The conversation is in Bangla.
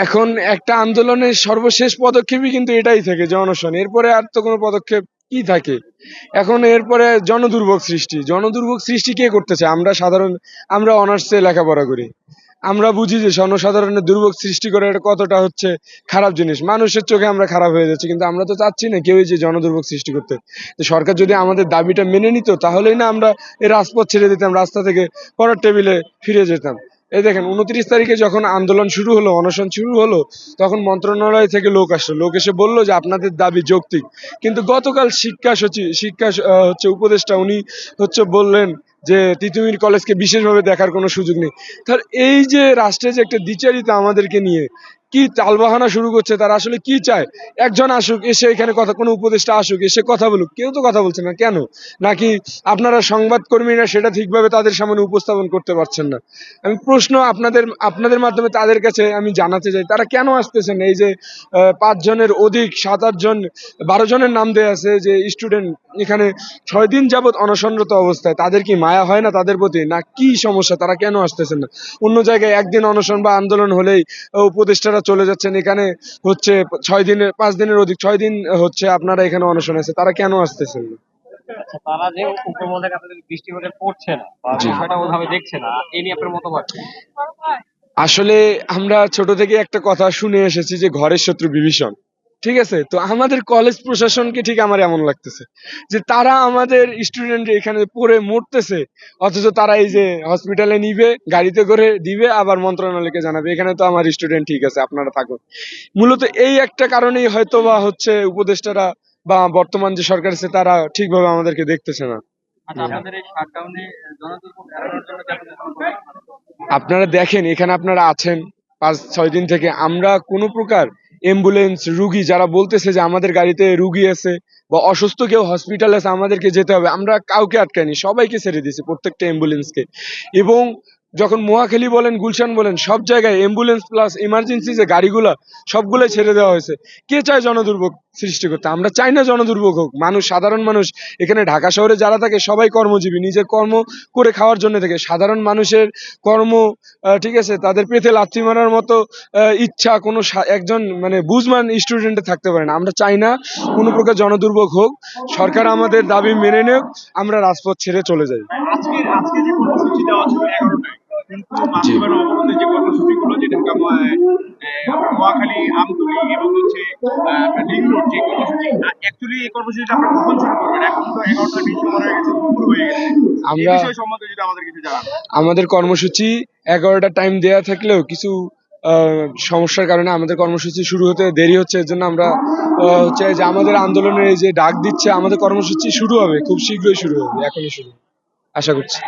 এখন একটা আন্দোলনের সর্বশেষ পদক্ষেপই কিন্তু এটাই থাকে যে অনশন, এরপরে আর তো কোনো পদক্ষেপ কি থাকে। এখন এরপরে জনদুর্ভোগ সৃষ্টি কে করতেছে? আমরা সাধারণ, আমরা অনার্সে লেখাপড়া করি, আমরা বুঝি যে জনসাধারণের দুর্ভোগ সৃষ্টি করে এটা কতটা হচ্ছে খারাপ জিনিস, মানুষের চোখে আমরা খারাপ হয়ে যাচ্ছি, কিন্তু আমরা তো চাচ্ছি না কেউই যে জনদুর্ভোগ সৃষ্টি করতে। তো সরকার যদি আমাদের দাবিটা মেনে নিত তাহলেই না আমরা এই রাজপথ ছেড়ে দিতাম, রাস্তা থেকে পড়ার টেবিলে ফিরে যেতাম। এই দেখেন 29 তারিখে যখন আন্দোলন শুরু হলো, অনশন শুরু হলো, তখন মন্ত্রণালয় থেকে লোক আসলো, লোক এসে বললো যে আপনাদের দাবি যৌক্তিক। কিন্তু গতকাল শিক্ষা উপদেষ্টা উনি বললেন যে তিতুমির কলেজকে বিশেষভাবে দেখার কোনো সুযোগ নেই। তার এই যে রাষ্ট্রে যে একটা দ্বিচারিতা আমাদেরকে নিয়ে কি তালবাহানা শুরু করছে, তারা আসলে কি চায়? একজন আসুক, এসে এখানে কথা, কোনো উপদেষ্টা আসুক, এসে কথা বলুক, কেউ তো কথা বলছে না কেন? নাকি আপনারা সংবাদকর্মীরা সেটা ঠিকভাবে তাদের সামনে উপস্থাপন করতে পারছেন না? আমি প্রশ্ন আপনাদের আপনাদের মাধ্যমে তাদের কাছে আমি জানাতে চাই, তারা কেন আসতেছেন? এই যে 5 জনের অধিক, 7-8 জন, 12 জনের নাম দেয়া আছে যে স্টুডেন্ট এখানে 6 দিন যাবৎ অনশনরত অবস্থায়, তাদের কি মায়া হয় না তাদের প্রতি? না কি সমস্যা, তারা কেন আসতেছেন না? অন্য জায়গায় একদিন অনশন বা আন্দোলন হলেই উপদেষ্টারা চলে যাচ্ছেন, এখানে 5 দিনের অধিক, 6 দিন আপনারা এখানে অনশন আছে, তারা কেন আসতেছেন না? আচ্ছা, তারা যে উপমহাদেশ আপনাদের দৃষ্টিভঙ্গি পড়ছে না বা জি, বিষয়টা ওইভাবে দেখছে না, এ নিয়ে আপনার মতামত কি? আসলে আমরা ছোট থেকে একটা কথা শুনে এসেছি যে ঘরের শত্রু বিভীষণ। ঠিক আছে, তো আমাদের কলেজ প্রশাসনকে ঠিক আমার এমন লাগতেছে যে তারা আমাদের স্টুডেন্ট এখানে পড়ে মরতেছে, অথচ তারা এই যে হসপিটালে নিবে, গাড়িতে করে দিবে, আবার মন্ত্রণালয়কে জানাবে এখানে তো আমার স্টুডেন্ট ঠিক আছে, আপনারা থাকুন। মূলত এই একটা কারণেই হয়তো বা উপদেষ্টারা বা বর্তমান যে সরকার আছে তারা ঠিকভাবে আমাদেরকে দেখতেছে না। আচ্ছা, আপনাদের এই শাটডাউনে জনদুর্ভোগ এড়ানোর জন্য কি আপনাদের কোনো পদক্ষেপ আছে? আপনারা দেখেন এখানে আপনারা আছেন 5-6 দিন থেকে, আমরা কোনো প্রকার অ্যাম্বুলেন্স, রুগী যারা বলতেছে যে আমাদের গাড়িতে রুগী আছে বা অসুস্থ কেউ হসপিটাল আছে আমাদেরকে যেতে হবে, আমরা কাউকে আটকাইনি, সবাইকে ছেড়ে দিয়েছি, প্রত্যেকটা অ্যাম্বুলেন্সকে। এবং যখন মহাখালী বলেন, গুলশান বলেন, সব জায়গায় অ্যাম্বুলেন্স প্লাস ইমার্জেন্সি যে গাড়িগুলা সবগুলোই ছেড়ে দেওয়া হয়েছে। কে চায় জনদুর্ভোগ সৃষ্টি করতে? আমরা চাই না জনদুর্ভোগ হোক। মানুষ, সাধারণ মানুষ এখানে ঢাকা শহরে যারা থাকে সবাই কর্মজীবী, নিজের কর্ম করে খাওয়ার জন্য থাকে। সাধারণ মানুষের কর্ম, ঠিক আছে, তাদের পেটে লাথি মারার মতো ইচ্ছা কোনো একজন মানে বুঝমান স্টুডেন্টের থাকতে পারে না। আমরা চাই না কোনো প্রকার জনদুর্ভোগ হোক, সরকার আমাদের দাবি মেনে নেক, আমরা রাজপথ ছেড়ে চলে যাই। আজকে আজকে যে কর্মসূচি দেওয়া ছিল 11টায়, কিন্তু জি, বাস্তবায়ন অবরোধের যে কর্মসূচিগুলো, যে ঢাকা নোয়াখালী, আমতলী এবং লিংক রোড যে কর্মসূচি, অ্যাকচুয়ালি এই কর্মসূচিটা আপনারা কখন শুরু করবেন? এখন তো 11টা 20 সময় হয়ে গেছে, দুপুর হয়ে গেছে। এই আমরা বিষয় সম্বন্ধে যদি আমাদের কিছু জানান। আমাদের কর্মসূচি 11টা টাইম দেয়া থাকলেও কিছু সমস্যার কারণে আমাদের কর্মসূচি শুরু হতে দেরি হচ্ছে। এর জন্য আমরা যে আমাদের আন্দোলনের এই যে ডাক দিচ্ছে, আমাদের কর্মসূচি শুরু হবে, খুব শীঘ্রই শুরু হবে, এখনই শুরু, আশা করছি।